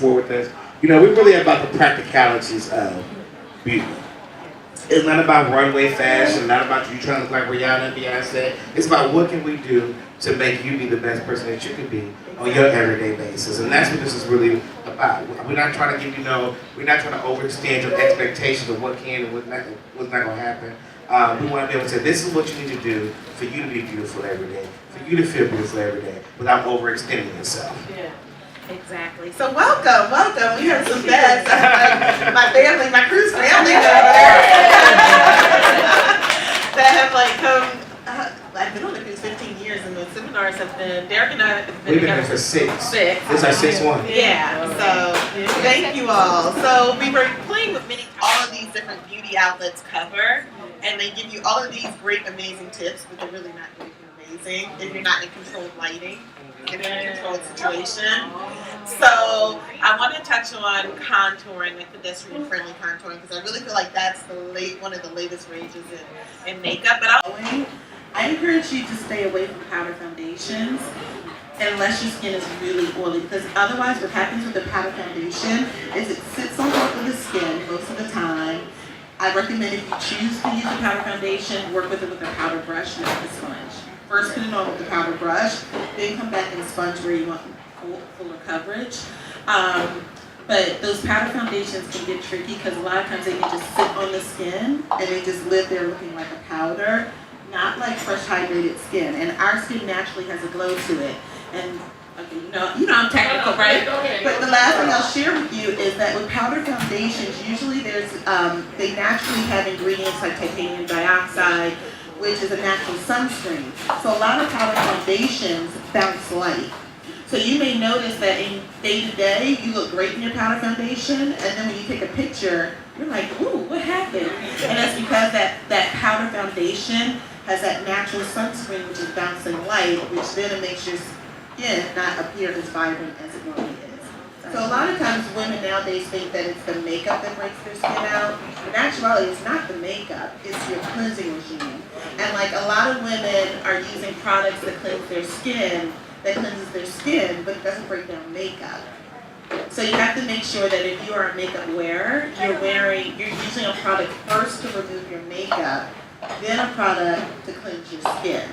before with us. You know, we're really about the practicalities of beauty. It's not about runway fashion, not about you trying to look like Rihanna and Beyonce. It's about what can we do to make you be the best person that you can be on your everyday basis. And that's what this is really about. We're not trying to give you we're not trying to overextend your expectations of what can and what's not going to happen. We want to be able to say, this is what you need to do for you to be beautiful every day, for you to feel beautiful every day, without overextending yourself. Yeah. Exactly. So welcome. We have some guests. My family, my cruise family that have come. I've been on the cruise 15 years, and the seminars have been. Derek and I have been We've been here for six. This is our sixth one. Yeah. So thank you all. So we were playing with all of these different beauty outlets cover, and they give you all of these great, amazing tips, but they're really not great and amazing if you're not in controlled lighting. In a controlled situation. So I want to touch on contouring, like pedestrian-friendly contouring, because I really feel like that's one of the latest rages in makeup. But I encourage you to stay away from powder foundations unless your skin is really oily, because otherwise what happens with the powder foundation is it sits on top of the skin most of the time. I recommend if you choose to use a powder foundation, work with it with a powder brush, not a sponge. First put it on with the powder brush, then come back and sponge where you want fuller coverage. But those powder foundations can get tricky because a lot of times they can just sit on the skin and they just live there looking like a powder, not like fresh hydrated skin. And our skin naturally has a glow to it. And okay, you know I'm technical, right? But the last thing I'll share with you is that with powder foundations, usually they naturally have ingredients like titanium dioxide, which is a natural sunscreen. So a lot of powder foundations bounce light. So you may notice that in day to day, you look great in your powder foundation, and then when you take a picture, you're like, ooh, what happened? And that's because that powder foundation has that natural sunscreen, which is bouncing light, which then makes your skin not appear as vibrant as it normally is. So a lot of times women nowadays think that it's the makeup that breaks their skin out. In actuality, it's not the makeup, it's your cleansing regime. And like a lot of women are using products that cleanse their skin, that cleanses their skin, but it doesn't break down makeup. So you have to make sure that if you are a makeup wearer, you're using a product first to remove your makeup, then a product to cleanse your skin.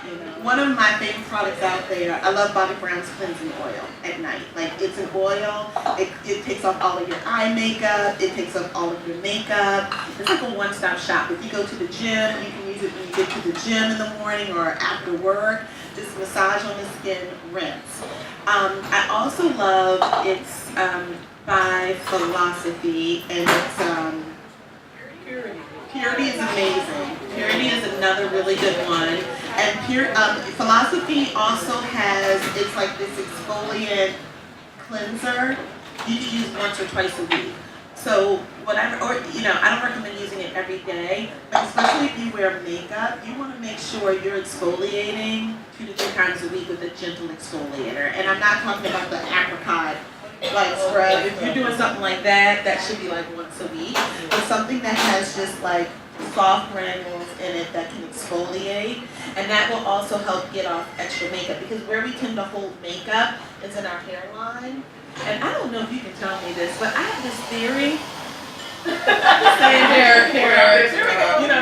You know, one of my favorite products out there, I love Bobbi Brown's cleansing oil at night. Like, it's an oil, it takes off all of your eye makeup, it takes off all of your makeup. It's like a one-stop shop. If you go to the gym, you can use it when you get to the gym in the morning or after work. Just massage on the skin, rinse. I also love, it's by Philosophy, and it's Purity is amazing. Purity is another really good one. And Philosophy also has, it's like this exfoliant cleanser. You can use once or twice a week. So I don't recommend using it every day, but especially if you wear makeup, you want to make sure you're exfoliating 2 to 3 times a week with a gentle exfoliator. And I'm not talking about the apricot like scrub. If you're doing something like that, that should be like once a week. But something that has just like soft granules in it that can exfoliate, and that will also help get off extra makeup, because where we tend to hold makeup is in our hairline. And I don't know if you can tell me this, but I have this theory. Saying Derek, you know,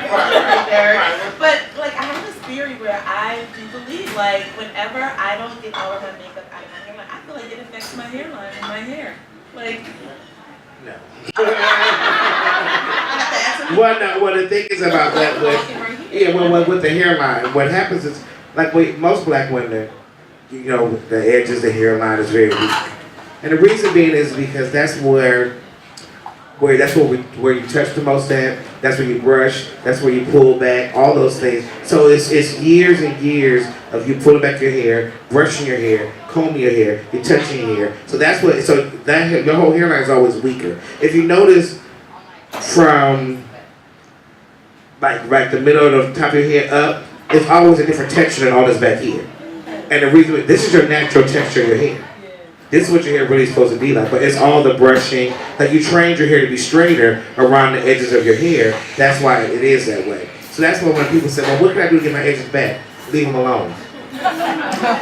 Derek. But like, I have this theory where I do believe, like, whenever I don't get all of my makeup out of my hairline, I feel like it affects my hairline and my hair. Like, no. Well, the thing is about that with the hairline, what happens is, like most black women, you know, the edges of the hairline is very weak. And the reason being is because that's where you touch the most at, that's where you brush, that's where you pull back, all those things. So it's years and years of you pulling back your hair, brushing your hair, combing your hair, you're touching your hair. So your whole hairline is always weaker. If you notice from like the middle of the top of your head up, it's always a different texture than all this back here. And the reason, this is your natural texture of your hair. This is what your hair really is supposed to be like, but it's all the brushing. Like, you trained your hair to be straighter around the edges of your hair. That's why it is that way. So that's why when people say, well, what can I do to get my edges back? Leave them alone.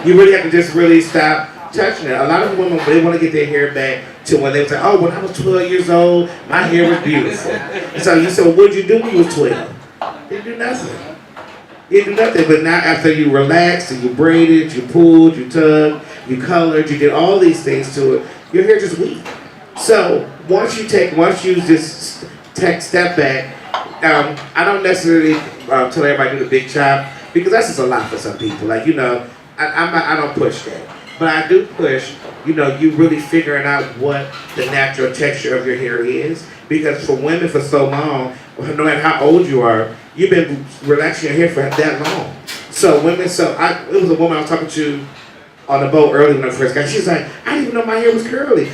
You really have to just really stop touching it. A lot of women, they want to get their hair back to when they was like, oh, when I was 12 years old, my hair was beautiful. And so you said, well, what did you do when you was 12? Didn't do nothing. You didn't do nothing. But now after you relaxed and you braided, you pulled, you tugged, you colored, you did all these things to it, your hair just weak. So once you just take step back, I don't necessarily tell everybody do the big chop because that's just a lot for some people. Like, I don't push that. But I do push, you really figuring out what the natural texture of your hair is. Because for women for so long, no matter how old you are, you've been relaxing your hair for that long. So women, it was a woman I was talking to on the boat early when I first got. She was like, I didn't even know my hair was curly.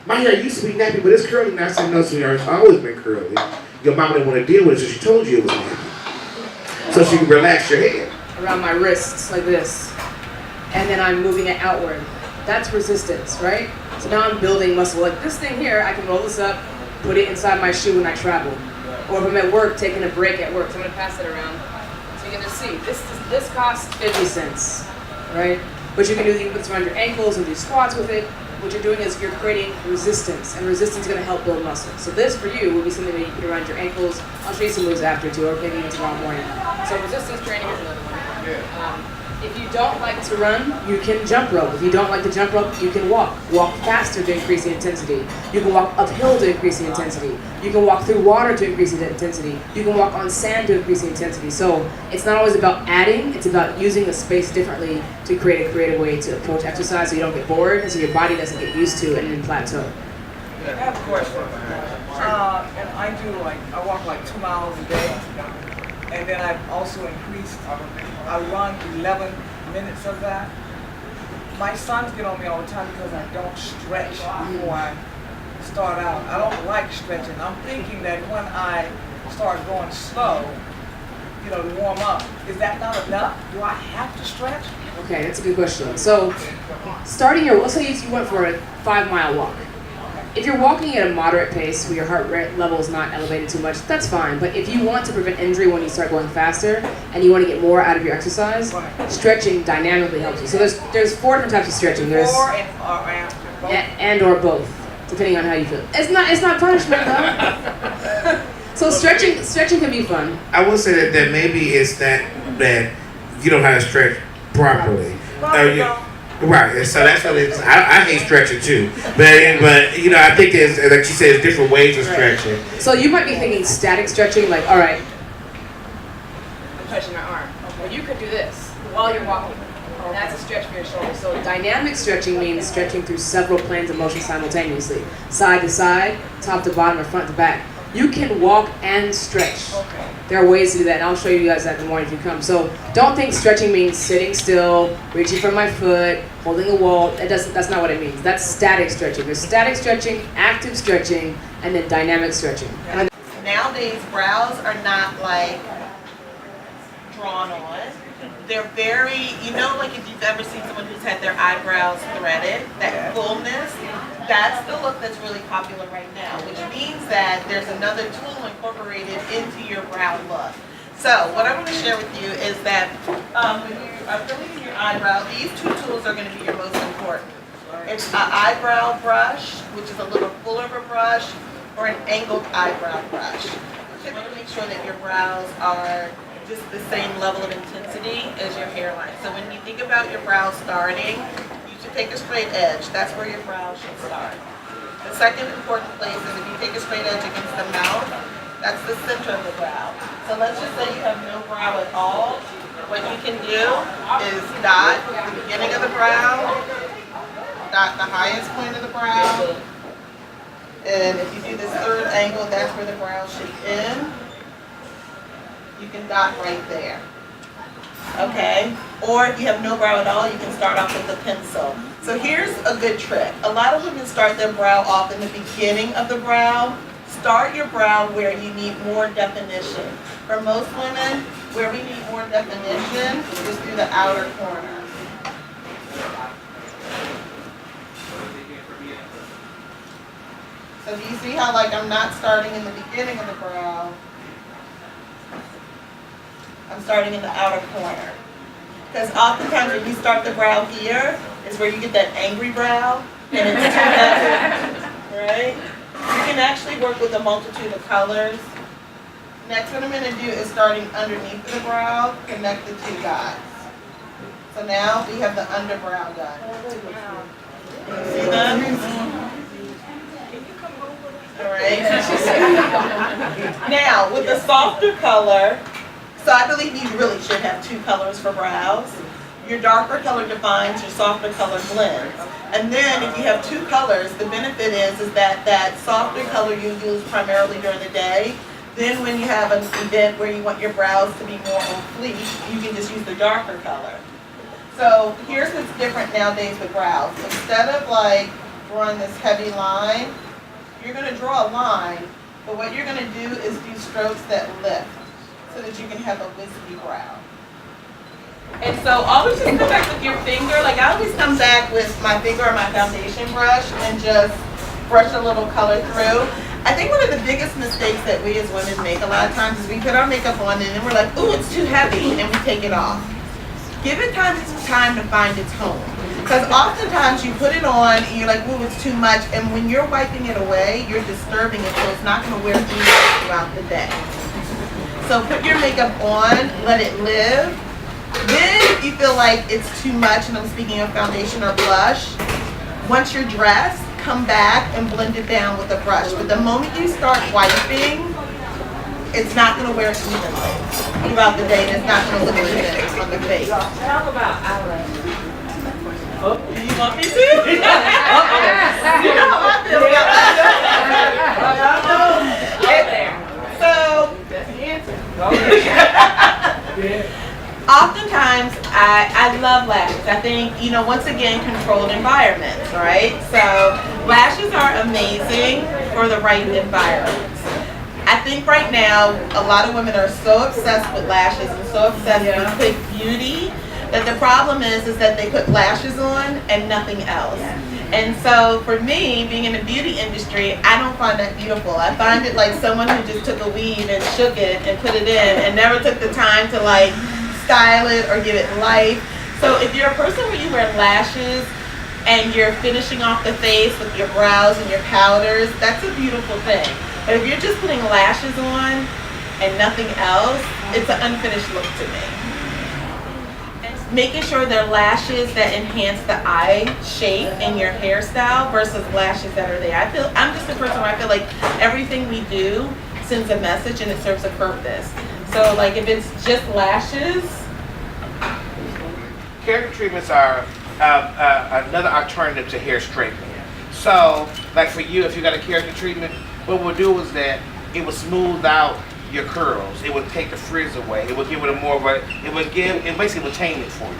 My hair used to be nappy, but it's curly now. I said, no, sweetheart, it's always been curly. Your mama didn't want to deal with it, so she told you it was nappy. So she could relax your hair. Around my wrists, like this. And then I'm moving it outward. That's resistance, right? So now I'm building muscle. Like this thing here, I can roll this up, put it inside my shoe when I travel. Or if I'm at work, taking a break at work. So I'm gonna pass it around. So you're gonna see, this costs 50 cents, right? But you can put this around your ankles and do squats with it. What you're doing is you're creating resistance, and resistance is gonna help build muscle. So this for you will be something that you put around your ankles. I'll show you some moves after too, or maybe even tomorrow morning. So resistance training is another one. If you don't like to run, you can jump rope. If you don't like to jump rope, you can walk. Walk faster to increase the intensity. You can walk uphill to increase the intensity. You can walk through water to increase the intensity. You can walk on sand to increase the intensity. So it's not always about adding, it's about using the space differently to create a creative way to approach exercise so you don't get bored and so your body doesn't get used to it and then plateau. I have a question. And I walk like 2 miles a day. And then I've also increased, I run 11 minutes of that. My sons get on me all the time because I don't stretch before I start out. I don't like stretching. I'm thinking that when I start going slow, to warm up, is that not enough? Do I have to stretch? Okay, that's a good question. So, let's say you went for a 5-mile walk. If you're walking at a moderate pace where your heart rate level is not elevated too much, that's fine. But if you want to prevent injury when you start going faster and you want to get more out of your exercise, stretching dynamically helps you. So there's 4 different types of stretching. There's or both, depending on how you feel. It's not punishment though. So stretching can be fun. I will say that maybe it's that you don't know how to stretch properly. Right, so that's what it is. I hate stretching too, but I think there's, like she said, different ways of stretching. So you might be thinking static stretching, like, all right, I'm touching my arm. Well, you could do this while you're walking, and that's a stretch for your shoulder. So dynamic stretching means stretching through several planes of motion simultaneously, side to side, top to bottom, or front to back. You can walk and stretch. Okay. There are ways to do that, and I'll show you guys that in the morning if you come. So don't think stretching means sitting still, reaching for my foot, holding a wall. That's not what it means. That's static stretching. There's static stretching, active stretching, and then dynamic stretching. Nowadays, brows are not like drawn on. They're very, like if you've ever seen someone who's had their eyebrows threaded, that fullness, that's the look that's really popular right now, which means that there's another tool incorporated into your brow look. So what I want to share with you is that when you are filling in your eyebrow, these 2 tools are going to be your most important. It's an eyebrow brush, which is a little fuller of a brush, or an angled eyebrow brush. You want to make sure that your brows are just the same level of intensity as your hairline. So when you think about your brow starting, you should take a straight edge. That's where your brow should start. The second important place is if you take a straight edge against the mouth, that's the center of the brow. So let's just say you have no brow at all. What you can do is dot the beginning of the brow, dot the highest point of the brow, and if you do this third angle, that's where the brow should end. You can dot right there. Okay? Or if you have no brow at all, you can start off with a pencil. So here's a good trick. A lot of women start their brow off in the beginning of the brow. Start your brow where you need more definition. For most women, where we need more definition is through the outer corner. So do you see how I'm not starting in the beginning of the brow? I'm starting in the outer corner. Because oftentimes when you start the brow here, is where you get that angry brow, and it's too heavy, right? You can actually work with a multitude of colors. Next, what I'm going to do is starting underneath the brow, connect the two dots. So now we have the underbrow done. See them? All right. Now, with the softer color, so I believe you really should have two colors for brows. Your darker color defines, your softer color blends. And then if you have two colors, the benefit is that that softer color you use primarily during the day. Then when you have an event where you want your brows to be more on fleek, you can just use the darker color. So here's what's different nowadays with brows. Instead of like drawing this heavy line, you're going to draw a line, but what you're going to do is do strokes that lift so that you can have a wispy brow. And so always just come back with your finger. Like I always come back with my finger or my foundation brush and just brush a little color through. I think one of the biggest mistakes that we as women make a lot of times is we put our makeup on and then we're like, ooh, it's too heavy, and we take it off. Give it time to find its home. Because oftentimes you put it on and you're like, ooh, it's too much, and when you're wiping it away, you're disturbing it, so it's not going to wear throughout the day. So put your makeup on, let it live. Then if you feel like it's too much, and I'm speaking of foundation or blush, once you're dressed, come back and blend it down with a brush. But the moment you start wiping, it's not going to wear evenly throughout the day, and it's not going to look even on the face. Talk about eyelashes. Oh, do you want me to? You know how I feel about that. So, oftentimes, I love lashes. I think, once again, controlled environments, right? So lashes are amazing for the right environments. I think right now, a lot of women are so obsessed with lashes and so obsessed with quick beauty that the problem is that they put lashes on and nothing else. And so for me, being in the beauty industry, I don't find that beautiful. I find it like someone who just took a weave and shook it and put it in and never took the time to like style it or give it life. So if you're a person where you wear lashes and you're finishing off the face with your brows and your powders, that's a beautiful thing. But if you're just putting lashes on and nothing else, it's an unfinished look to me. Making sure they're lashes that enhance the eye shape and your hairstyle versus lashes that are there. I'm just a person where I feel like everything we do sends a message and it serves a purpose. So like if it's just lashes. Character treatments are another alternative to hair straightening. So, like for you, if you got a character treatment, what we'll do is that it will smooth out your curls. It would take the frizz away. It would give it it basically will tame it for you.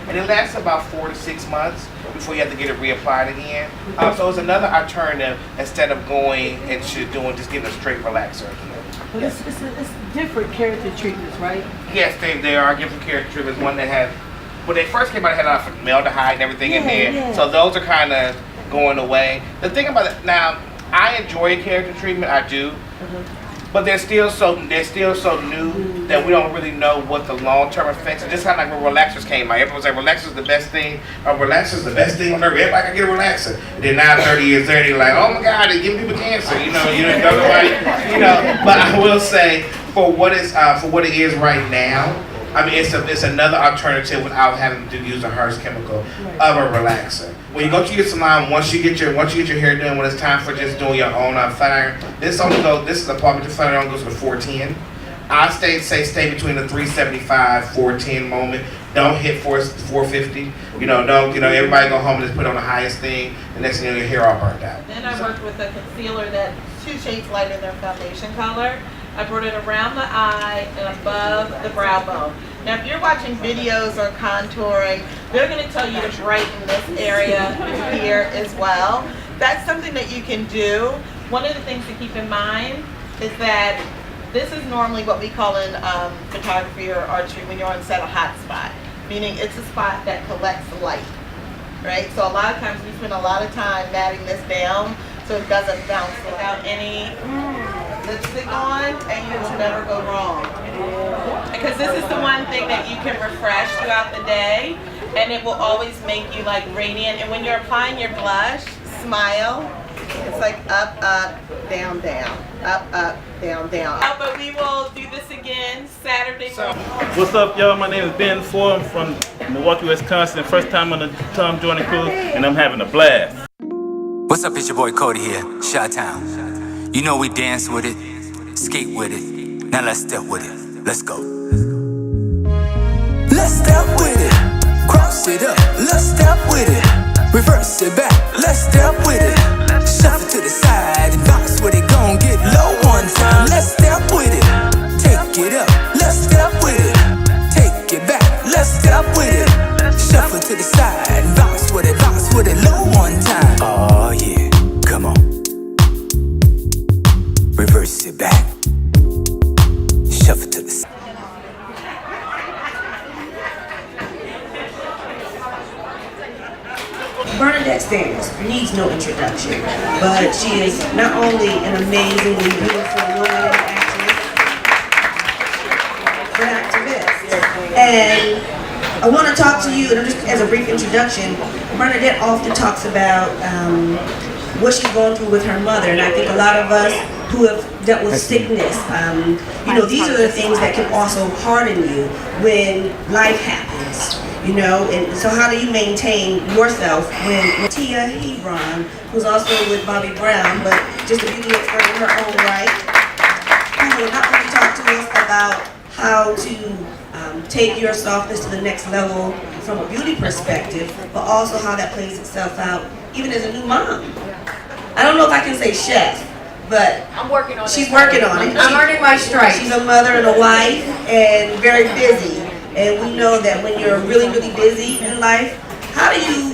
And it lasts about 4 to 6 months before you have to get it reapplied again. So it's another alternative instead of going into just getting a straight relaxer again. But it's different character treatments, right? Yes, there are different character treatments. One that had, when they first came out, it had a lot of formaldehyde and everything in there. Yeah. So those are kind of going away. The thing about it, now, I enjoy character treatment, I do. But they're still so new that we don't really know what the long-term effects are. Just kind of like when relaxers came out. Everyone was like, relaxer's the best thing. Relaxer's the best thing on earth. Everybody can get a relaxer. And then now 30 years later, they're like, oh my God, they're giving people cancer. But I will say, for what it is right now, I mean, it's another alternative without having to use a harsh chemical of a relaxer. When you go to your salon, once you get your hair done, when it's time for just doing your own flat iron, this is a part flat iron goes to 410. I stay between the 375, 410 moment. Don't hit 450. Everybody go home and just put on the highest thing. The next thing your hair all burnt out. Then I worked with a concealer that's 2 shades lighter than foundation color. I brought it around the eye and above the brow bone. Now, if you're watching videos or contouring, they're going to tell you to brighten this area here as well. That's something that you can do. One of the things to keep in mind is that this is normally what we call in photography or archery when you're on set a hot spot, meaning it's a spot that collects light, right? So a lot of times we spend a lot of time matting this down so it doesn't bounce without any lipstick on, and you will never go wrong. because this is the one thing that you can refresh throughout the day, and it will always make you like radiant. And when you're applying your blush, smile. It's like up, up, down, down, up, up, down, down. But we will do this again Saturday morning. What's up, y'all? My name is Ben Ford. I'm from Milwaukee, Wisconsin. First time on the Tom Joyner Cruise, and I'm having a blast. What's up, it's your boy KODI here, Chi-Town. You know we dance with it, skate with it. Now let's step with it. Let's go. Let's step with it. Cross it up. Let's step with it. Reverse it back. Let's step with it. Shuffle to the side and bounce with it. Gon' get low one time. Let's step with it. Take it up. Let's step with it. Take it back. Let's step with it. Shuffle to the side and bounce with it. Bounce with it low one time. Oh yeah, come on. Reverse it back. Shuffle to the side. Bernadette Stamos needs no introduction, but she is not only an amazingly beautiful woman and actress, but activist. And I want to talk to you, and just as a brief introduction, Bernadette often talks about what she's going through with her mother, and I think a lot of us who have dealt with sickness, these are the things that can also harden you when life happens. And so how do you maintain yourself when Tia Hebron, who's also with Bobby Brown, but just a beauty expert in her own right, who will not only talk to us about how to take your softness to the next level from a beauty perspective, but also how that plays itself out even as a new mom. I don't know if I can say chef, but I'm working on it. She's working on it. I'm earning my stripes. She's a mother and a wife and very busy. And we know that when you're really, really busy in life, how do you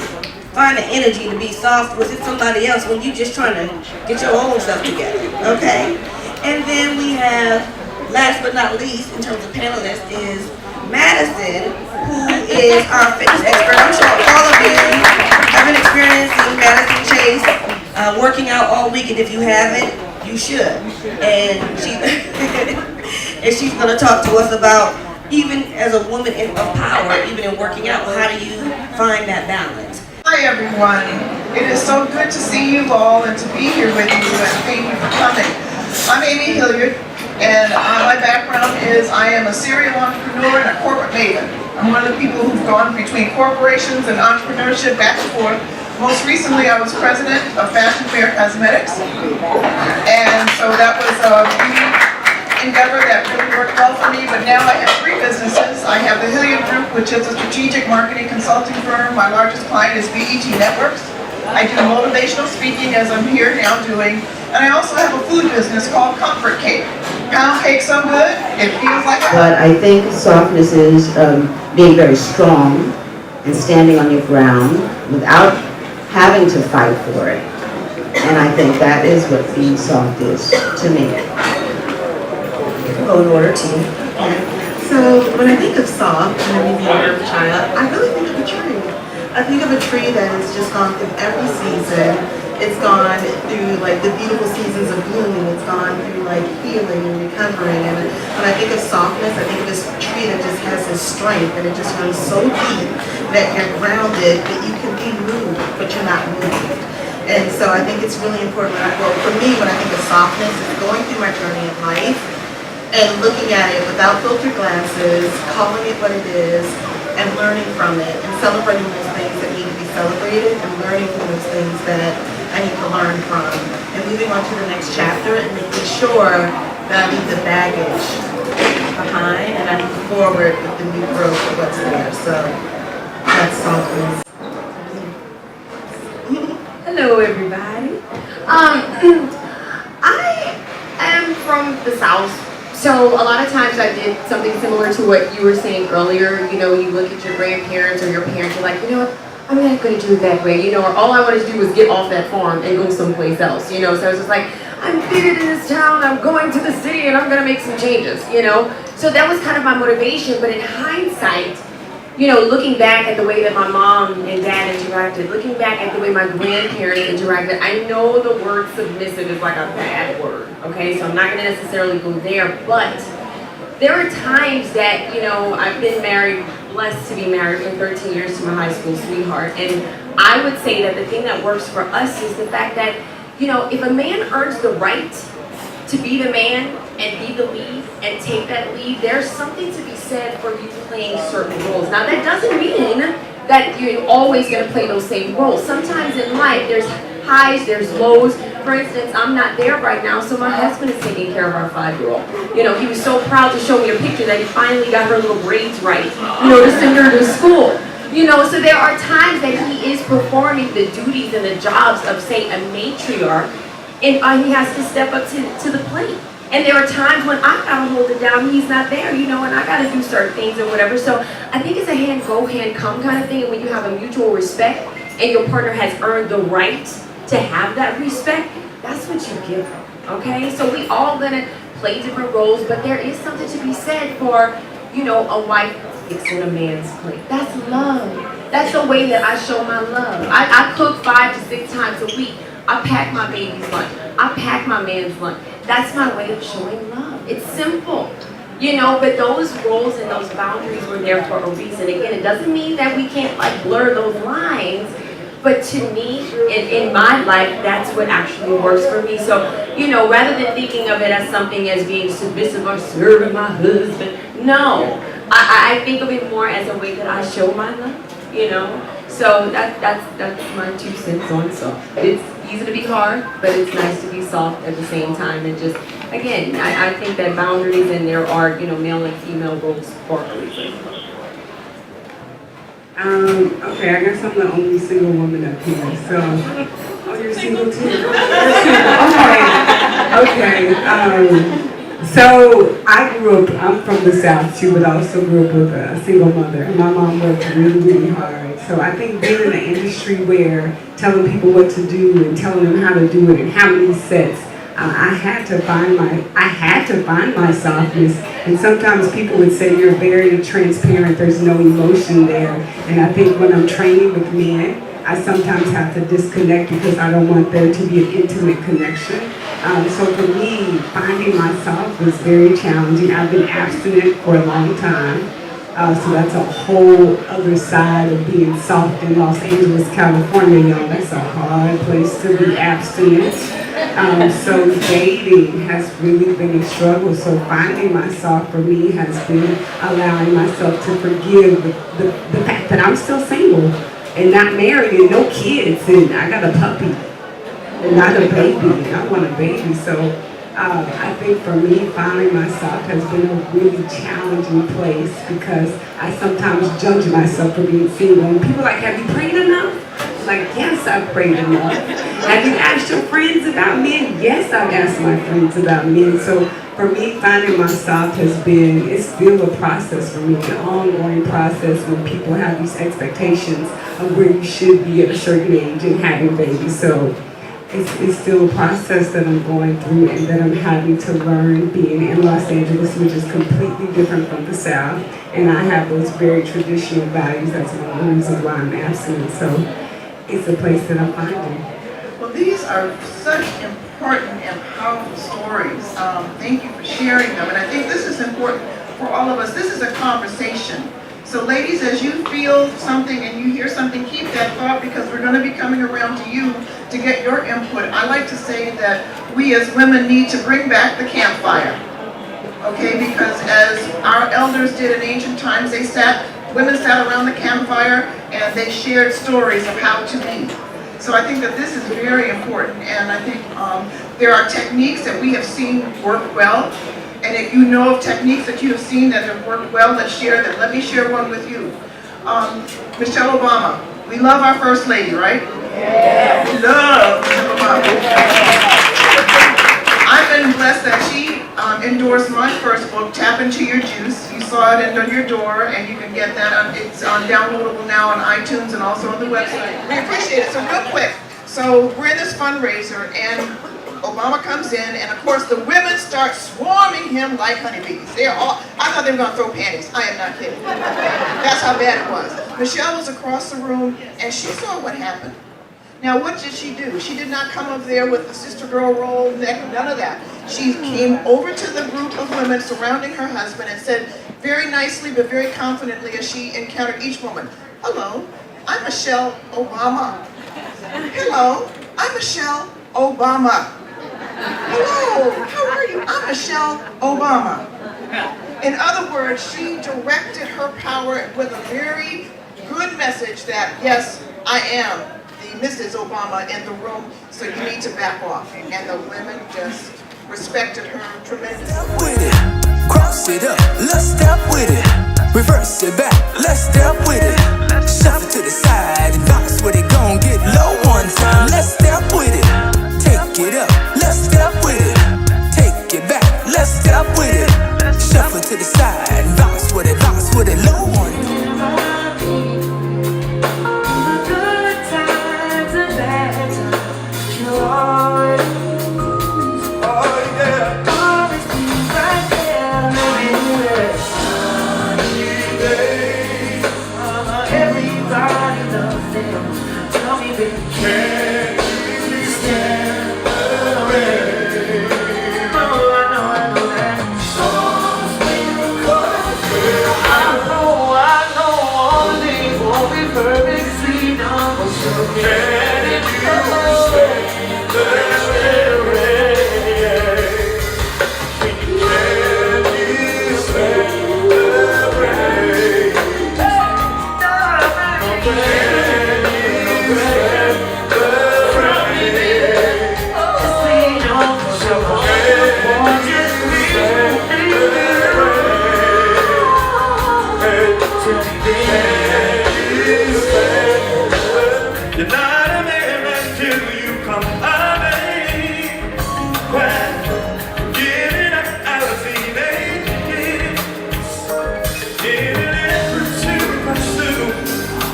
find the energy to be soft with somebody else when you're just trying to get your own stuff together, okay? And then we have, last but not least, in terms of panelists, is Madison, who is our fitness expert. I'm sure all of you have an experience in Madison Chase working out all week, and if you haven't, you should. And she's going to talk to us about, even as a woman of power, even in working out, how do you find that balance? Hi everyone. It is so good to see you all and to be here with you, and thank you for coming. I'm Amy Hilliard, and my background is I am a serial entrepreneur and a corporate maven. I'm one of the people who've gone between corporations and entrepreneurship back and forth. Most recently I was president of Fashion Fair Cosmetics, and so that was a endeavor that really worked well for me, but now I have 3 businesses. I have the Hilliard Group, which is a strategic marketing consulting firm. My largest client is BET Networks. I do motivational speaking, as I'm here now doing, and I also have a food business called Comfort Cake. Pound cake so good, it feels like a... But I think softness is being very strong and standing on your ground without having to fight for it. And I think that is what being soft is to me. Go in order, Tia. So when I think of soft, and I mean being a child, I really think of a tree. I think of a tree that has just gone through every season. It's gone through like the beautiful seasons of blooming. It's gone through like healing and recovering. And when I think of softness, I think of this tree that just has this strength, and it just runs so deep that you're grounded, that you can be moved, but you're not moved. And so I think it's really important. For me, when I think of softness, it's going through my journey in life and looking at it without filtered glasses, calling it what it is, and learning from it, and celebrating those things that need to be celebrated, and learning from those things that I need to learn from, and moving on to the next chapter, and making sure that I leave the baggage behind, and I move forward with the new growth of what's there. So that's softness. Hello, everybody. I am from the South. So a lot of times I did something similar to what you were saying earlier. You look at your grandparents or your parents, you're like, I'm not going to do it that way, or all I wanted to do was get off that farm and go someplace else, So I was just like, I'm fitted in this town, I'm going to the city, and I'm going to make some changes, So that was kind of my motivation, but in hindsight, looking back at the way that my mom and dad interacted, looking back at the way my grandparents interacted, I know the word submissive is like a bad word, okay? So I'm not going to necessarily go there, but there are times that, you know, I've been married, blessed to be married for 13 years to my high school sweetheart, and I would say that the thing that works for us is the fact that, you know, if a man earns the right to be the man and be the lead and take that lead, there's something to be said for you playing certain roles. Now, that doesn't mean that you're always going to play those same roles. Sometimes in life, there's highs, there's lows. For instance, I'm not there right now, so my husband is taking care of our 5-year-old. You know, he was so proud to show me a picture that he finally got her little braids right, you know, to send her to school. You know, so there are times that he is performing the duties and the jobs of, say, a matriarch, and he has to step up to the plate. And there are times when I gotta hold it down, he's not there, you know, and I gotta do certain things or whatever. So I think it's a hand go, hand come kind of thing. And when you have a mutual respect and your partner has earned the right to have that respect, that's what you give them, okay? So we all gonna play different roles, but there is something to be said for, you know, a wife fixing a man's plate. That's love. That's the way that I show my love. I cook 5 to 6 times a week. I pack my baby's lunch. I pack my man's lunch. That's my way of showing love. It's simple, you know, but those roles and those boundaries were there for a reason. Again, it doesn't mean that we can't like blur those lines, but to me, in my life, that's what actually works for me. So, you know, rather than thinking of it as something as being submissive or serving my husband, no. I think of it more as a way that I show my love, you know. So that's my 2 cents on soft. It's easy to be hard, but it's nice to be soft at the same time. And just, again, I think that boundaries and there are, you know, male and female roles for a reason. Okay, I guess I'm the only single woman up here, so. Oh, you're single too? You're single, okay. So I grew up, I'm from the South too, but I also grew up with a single mother. And my mom worked really, really hard. So I think being in an industry where telling people what to do and telling them how to do it and how many sets, I had to find my softness. And sometimes people would say you're very transparent, there's no emotion there. And I think when I'm training with men, I sometimes have to disconnect because I don't want there to be an intimate connection. So for me, finding myself was very challenging. I've been abstinent for a long time. So that's a whole other side of being soft in Los Angeles, California, y'all. That's a hard place to be abstinent. So dating has really been a struggle. So finding myself for me has been allowing myself to forgive the fact that I'm still single and not married and no kids and I got a puppy and not a baby and I want a baby. So I think for me, finding myself has been a really challenging place because I sometimes judge myself for being single. And people are like, have you prayed enough? I'm like, yes, I've prayed enough. Have you asked your friends about men? Yes, I've asked my friends about men. So for me, finding myself it's still a process for me, an ongoing process when people have these expectations of where you should be at a certain age and having babies. So it's still a process that I'm going through and that I'm having to learn being in Los Angeles, which is completely different from the South. And I have those very traditional values. That's one of the reasons why I'm abstinent. So it's a place that I'm finding. Well, these are such important and powerful stories. Thank you for sharing them. And I think this is important for all of us. This is a conversation. So ladies, as you feel something and you hear something, keep that thought because we're going to be coming around to you to get your input. I like to say that we as women need to bring back the campfire. Okay, because as our elders did in ancient times, women sat around the campfire and they shared stories of how to be. So I think that this is very important, and I think there are techniques that we have seen work well. And if you know of techniques that you have seen that have worked well, let's share them. Let me share one with you. Michelle Obama. We love our First Lady, right? Yeah. We love Michelle Obama. I've been blessed that she endorsed my first book, Tap Into Your Juice. You saw it under your door, and you can get that. It's downloadable now on iTunes and also on the website. We appreciate it. So real quick. So we're in this fundraiser, and Obama comes in, and of course the women start swarming him like honeybees. I thought they were going to throw panties. I am not kidding. That's how bad it was. Michelle was across the room, and she saw what happened. Now what did she do? She did not come up there with the sister girl role, none of that. She came over to the group of women surrounding her husband and said very nicely but very confidently as she encountered each woman, "Hello, I'm Michelle Obama. Hello, I'm Michelle Obama. Hello, how are you? I'm Michelle Obama." In other words, she directed her power with a very good message that, yes, I am the Mrs. Obama in the room, so you need to back off. And the women just respected her tremendously. With it, cross it up, let's step with it. Reverse it back, let's step with it. Shuffle to the side and bounce with it. Gon' get low one time, let's step with it. Take it up, let's step with it. Take it back, let's step with it. Shuffle to the side and bounce with it low one. You're not a man until you come of age. When giving up our teenage years, in an effort to pursue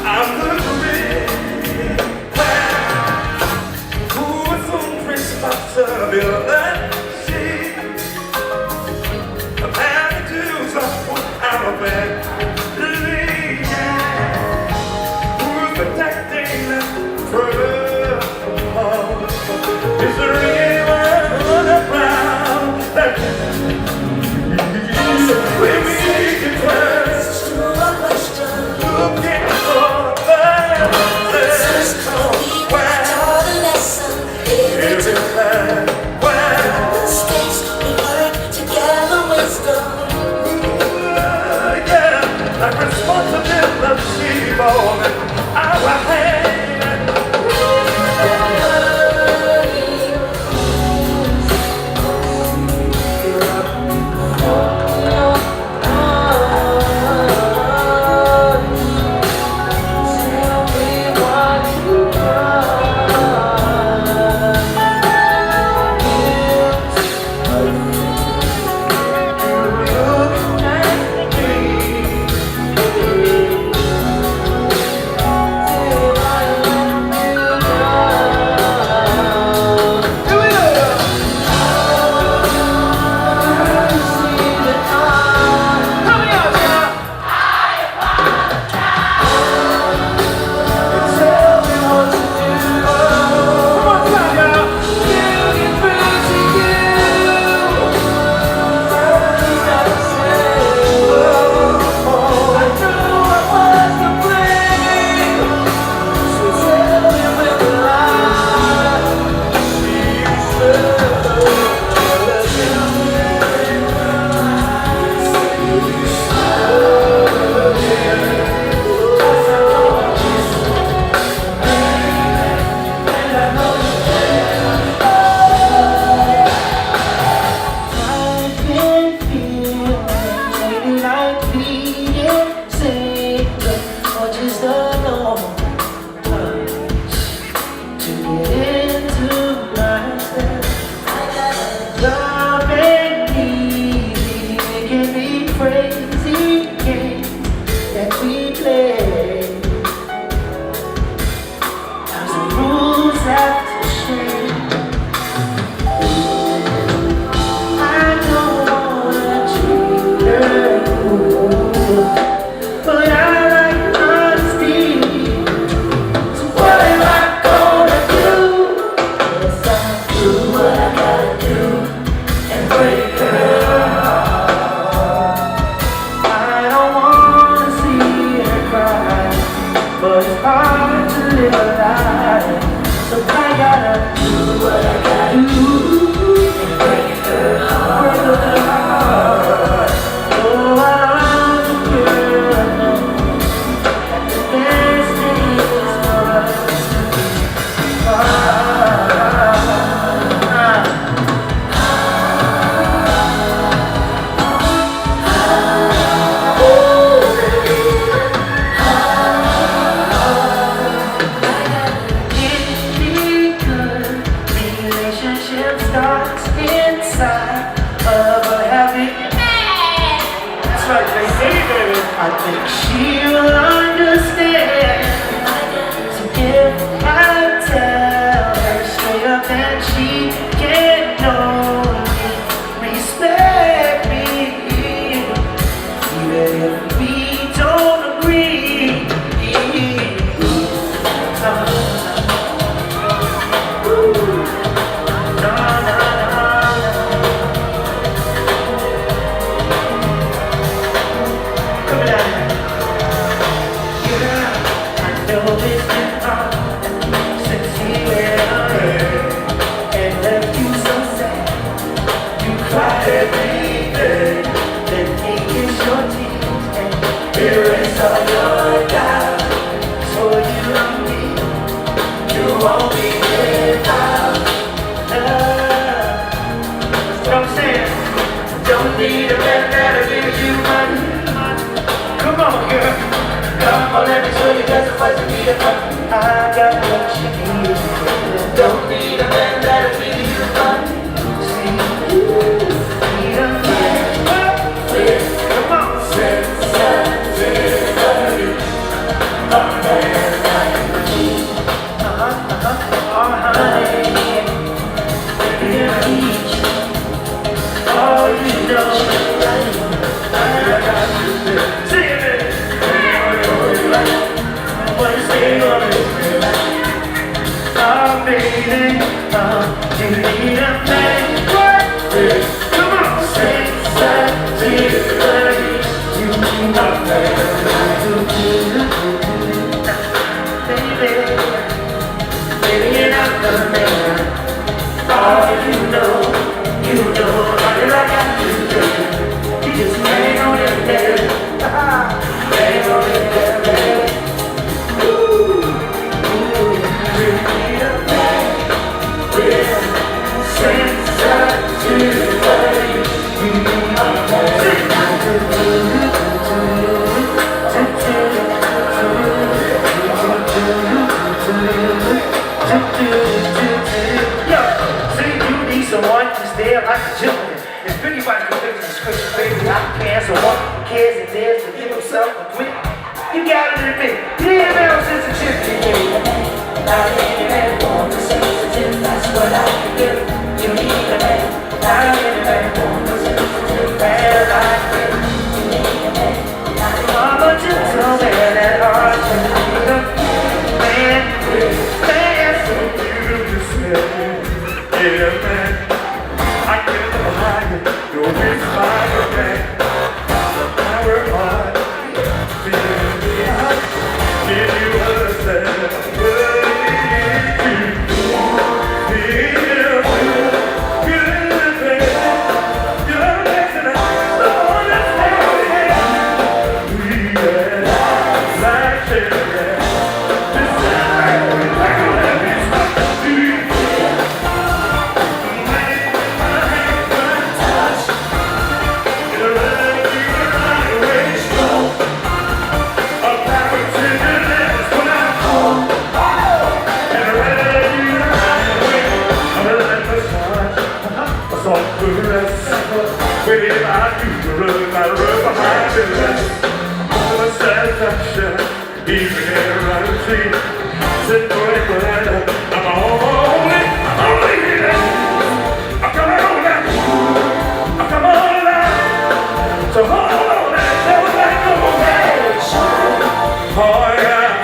our good know it's hard to live a life, so I gotta do what I gotta do. Break her heart. Oh, girl, the best thing is for us to be I think she will understand. So if I tell her straight up that she can't only respect me, even if we don't agree. Erase all your doubt, so you and me, you won't be without love. That's what I'm saying. Don't need a man that'll give you money. Come on, girl. Come on, let me show you just what you need. I got what you need. Don't need a man that'll give you money. See, you need a man with, come on, sensitivity. A man like me. Oh, honey, baby, I need you. Oh, you know, I got you there. Sing it, baby. What you say, baby? Oh, baby, you need a man. Come on, sensitivity. You need a man. Baby, you're not the man. Oh, you know all I got to do. You just hang on in there. Hang on in there, baby. Ooh, you need a man with sensitivity. You need a man. Someone who's there like a gentleman. If anybody can fix the description, baby, I can. So one who cares and dares to give himself a twin. You gotta admit, yeah, man, sensitivity, baby. Not any man born to sensitive, that's what I can give. You need a man. Not any man born to sensitive, that's I can. You need a man. I'm a gentleman at heart. You need a man. Man, so you just say, yeah, man. I get behind you, you're inside your man. Power on, did you understand? Waiting I do run behind the rest. All the satisfaction, even in a running tree. Sit for it, I'm only here. I'm coming on now. I'm coming on now. So hold on and never let go away. Oh yeah.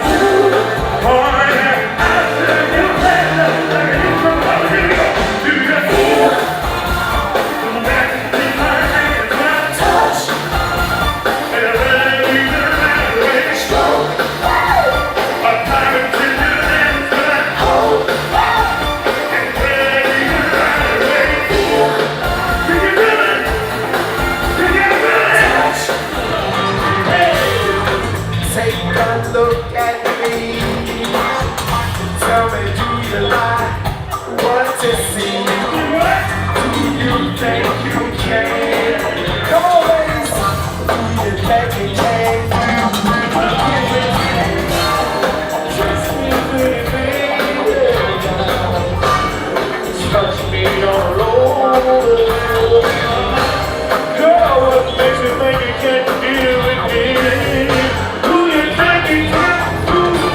Oh yeah. I said you better let me come on. Here we go. Do you feel? I look at me. Tell me, do you like what you see? Do you think you can? Come on, ladies. Do you think you can? Trust me, baby. Touch me all over. Girl, what makes you think you can't deal with me? Who you think you can't fool me?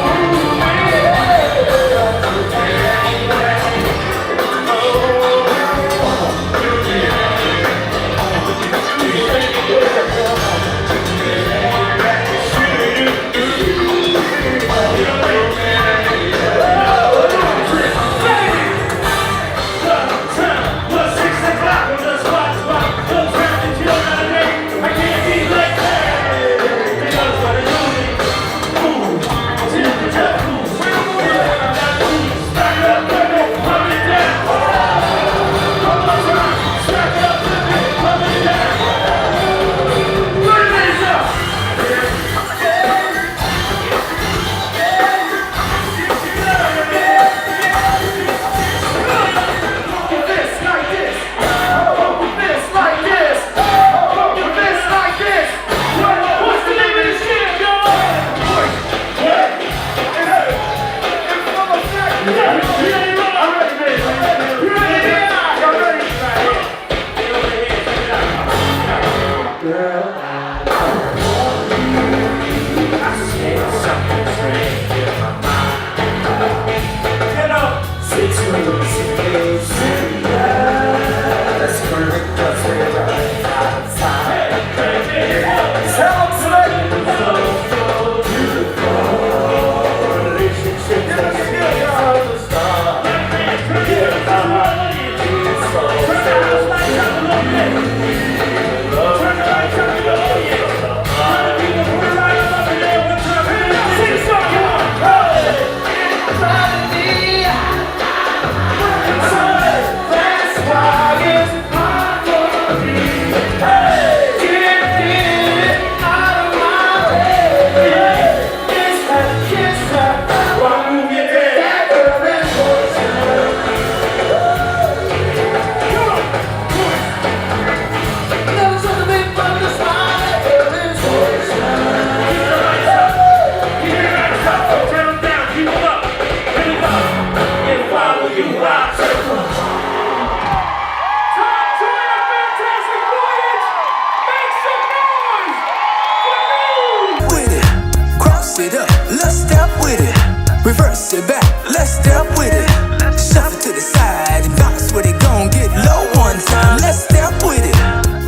Reverse it back, let's step with it. Shuffle to the side and bounce with it. Gon' get low one time, let's step with it.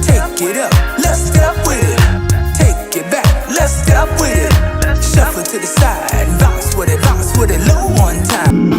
Take it up, let's step with it. Take it back, let's step with it. Shuffle to the side and bounce with it low one time.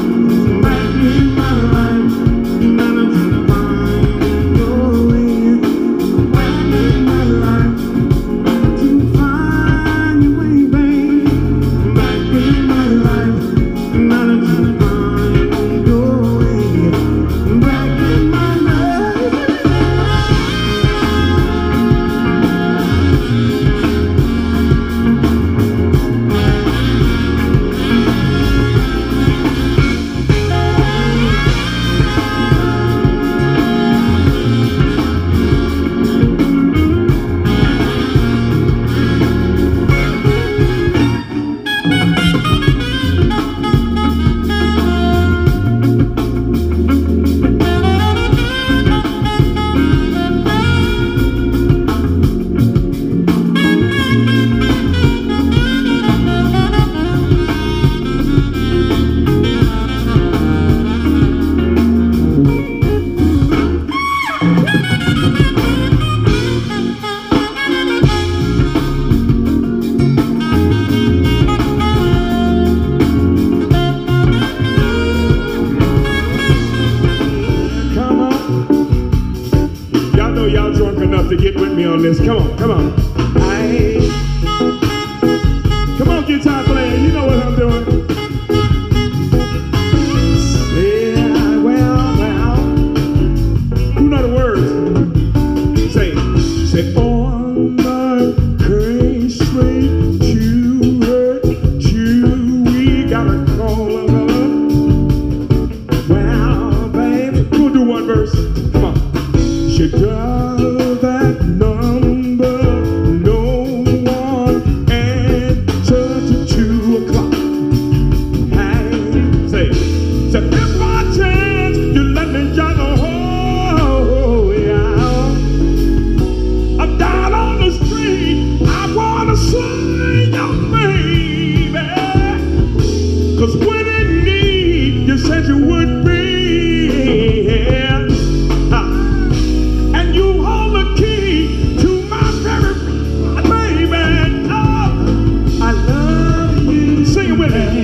To get with me on this. Come on, come on. Come on, guitar player, you know what I'm doing. Yeah, well. Who know the words? Say on my crazy straight to hurt you.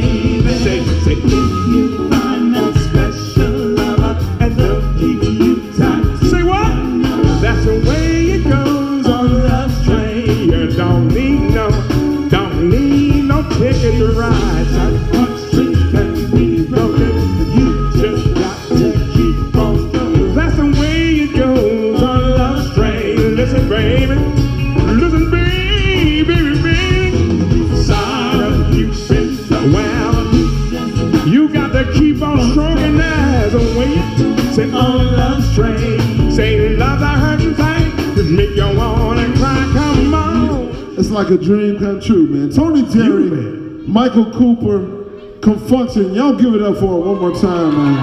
baby. Say, if you find that special lover and love keeps you tight. Say what? That's the way it goes on Love's Train. You don't need no ticket to ride. Heartstrings can be broken. You just got to keep on going. That's the way it goes on Love's Train. Listen, baby. Listen, baby. Sorry, you've been well. You got to keep on stroking as a weight. Say, on Love's Train. Say, love's a hurting thing to make you wanna cry. Come on. It's like a dream come true, man. Tony Terry, Michael Cooper, Confunction. Y'all give it up for it one more time, man.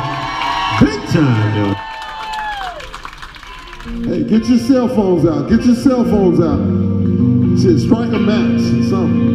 Big time, yo. Hey, get your cell phones out. Get your cell phones out. Shit, strike a match or something.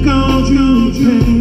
Cause you pain.